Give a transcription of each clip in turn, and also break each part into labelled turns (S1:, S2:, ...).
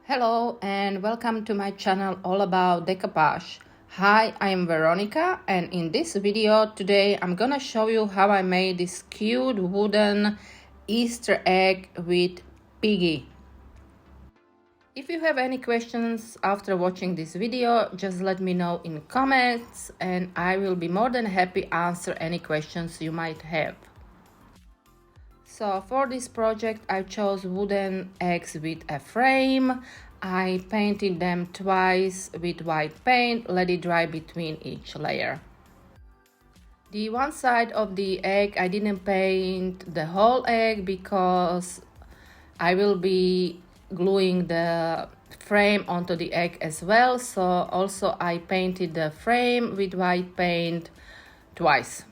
S1: Hello and welcome to my channel all about decoupage. Hi, I am Veronica, and in this video today I'm gonna show you how I made this cute wooden Easter egg with Piggy. If you have any questions after watching this video, just let me know in comments and I will be more than happy to answer any questions you might have. So for this project I chose wooden eggs with a frame. I painted them twice with white paint, let it dry between each layer. The one side of the egg I didn't paint the whole egg because I will be gluing the frame onto the egg as well, so also I painted the frame with white paint twice.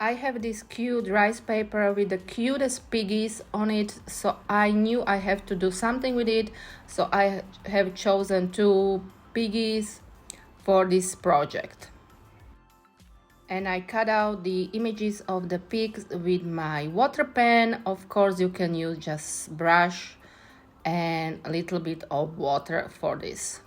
S1: I have this cute rice paper with the cutest piggies on it, so I knew I have to do something with it, so I have chosen two piggies for this project. And I cut out the images of the pigs with my water pen. Of course you can use just brush and a little bit of water for this.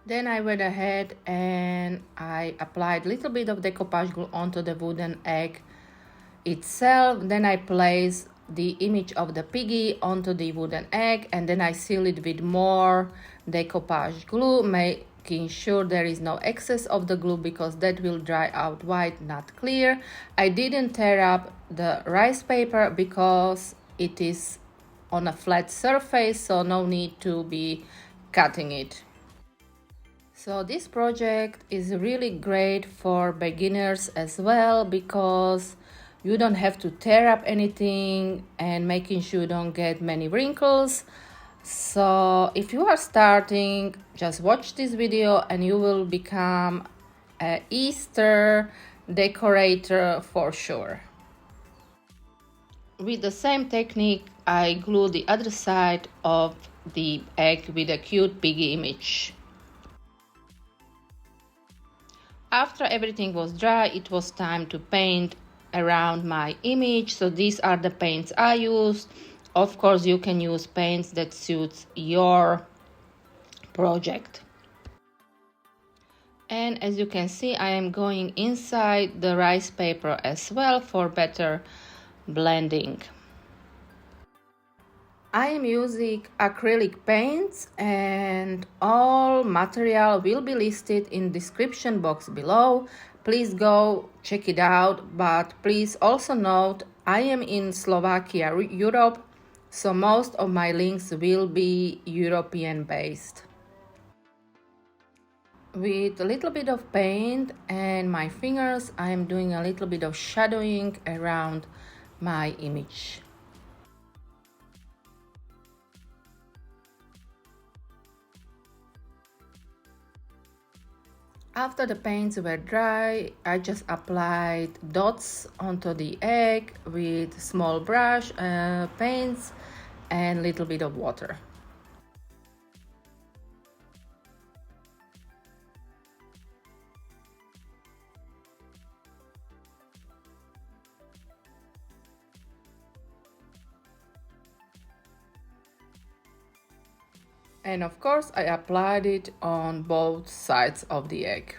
S1: Then I went ahead and I applied a little bit of decoupage glue onto the wooden egg itself. Then I placed the image of the piggy onto the wooden egg, and then I seal it with more decoupage glue, making sure there is no excess of the glue because that will dry out white, not clear. I didn't tear up the rice paper because it is on a flat surface, so no need to be cutting it. So this project is really great for beginners as well because you don't have to tear up anything and making sure you don't get many wrinkles. So if you are starting, just watch this video and you will become an Easter decorator for sure. With the same technique, I glue the other side of the egg with a cute piggy image. After everything was dry, it was time to paint around my image. So these are the paints I used. Of course, you can use paints that suits your project. And as you can see, I am going inside the rice paper as well for better blending. I am using acrylic paints and all material will be listed in description box below. Please go check it out, but please also note I am in Slovakia, Europe, so most of my links will be European based. With a little bit of paint and my fingers, I am doing a little bit of shadowing around my image. After the paints were dry, I just applied dots onto the egg with small brush, paints and a little bit of water. And of course, I applied it on both sides of the egg.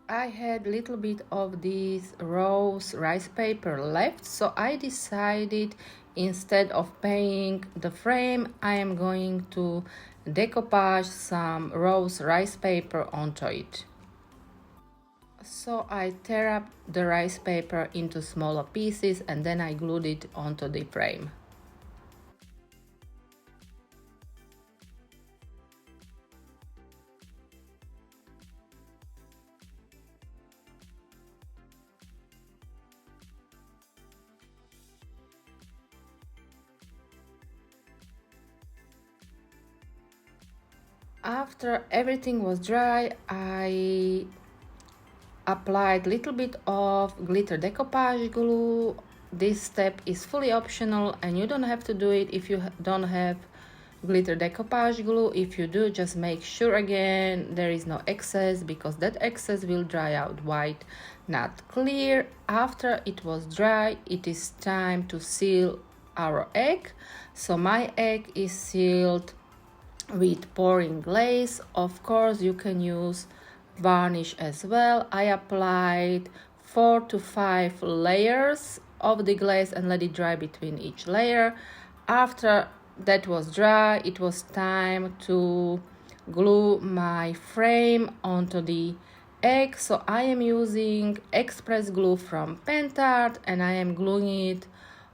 S1: I had a little bit of this rose rice paper left, so I decided instead of painting the frame, I am going to decoupage some rose rice paper onto it. So I tear up the rice paper into smaller pieces and then I glued it onto the frame. After everything was dry, I applied little bit of glitter decoupage glue. This step is fully optional and you don't have to do it if you don't have glitter decoupage glue. If you do, just make sure again there is no excess, because that excess will dry out white, not clear. After it was dry, it is time to seal our egg. So my egg is sealed with pouring glaze. Of course you can use varnish as well. I applied 4 to 5 layers of the glaze and let it dry between each layer. After that was dry, it was time to glue my frame onto the egg. So I am using express glue from Pentart and I am gluing it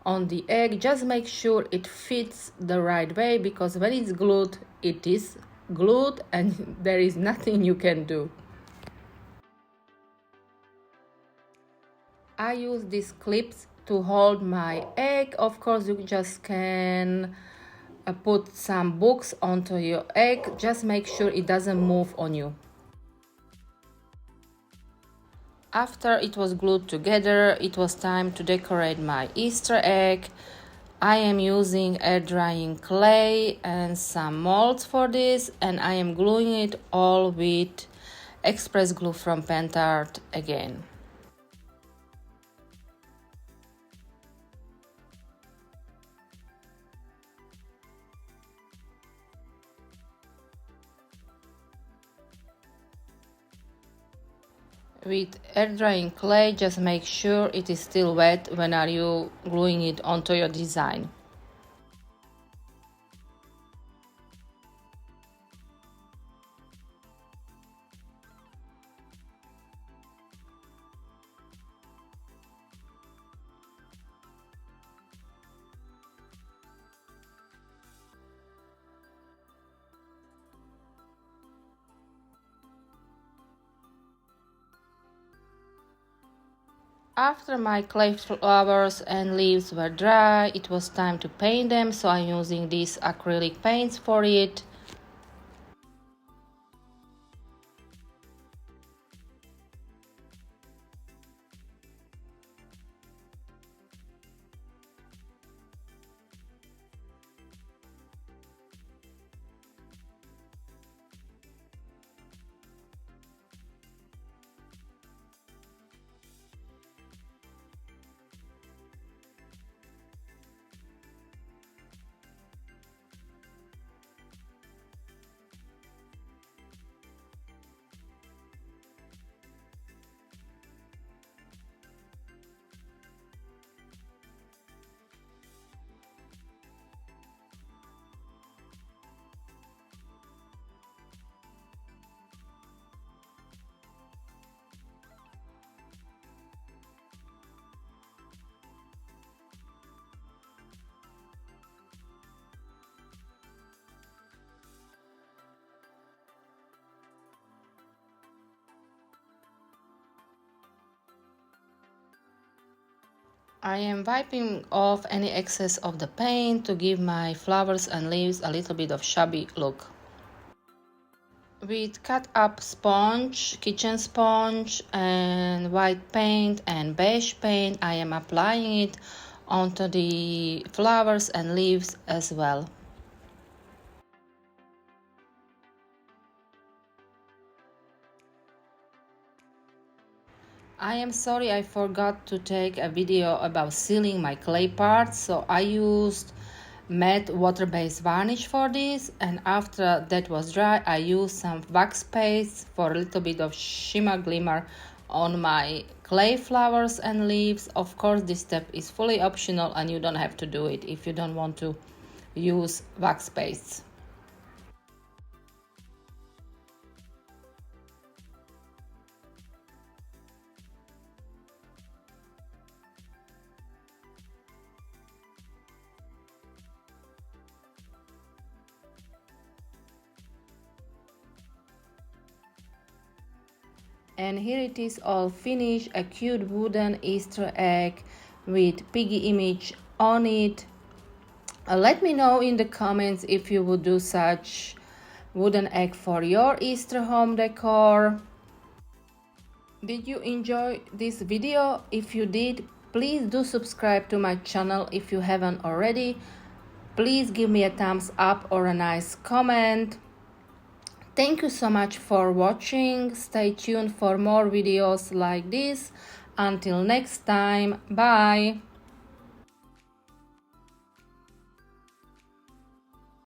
S1: on the egg. Just make sure it fits the right way, because when it's glued, it is glued and there is nothing you can do. I use these clips to hold my egg. Of course you just can put some books onto your egg. Just make sure it doesn't move on you. After it was glued together, it was time to decorate my Easter egg. I am using air drying clay and some molds for this, and I am gluing it all with express glue from Pentart again. With air drying clay, just make sure it is still wet when are you gluing it onto your design. After my clay flowers and leaves were dry, it was time to paint them, so I'm using these acrylic paints for it. I am wiping off any excess of the paint to give my flowers and leaves a little bit of shabby look. With cut up sponge, kitchen sponge and white paint and beige paint, I am applying it onto the flowers and leaves as well. I am sorry I forgot to take a video about sealing my clay parts, so I used matte water-based varnish for this, and after that was dry I used some wax paste for a little bit of shimmer glimmer on my clay flowers and leaves. Of course this step is fully optional and you don't have to do it if you don't want to use wax paste. And here it is all finished, a cute wooden Easter egg with Piggy image on it. Let me know in the comments if you would do such wooden egg for your Easter home decor. Did you enjoy this video? If you did, please do subscribe to my channel if you haven't already. Please give me a thumbs up or a nice comment. Thank you so much for watching. Stay tuned for more videos like this. Until next time, bye!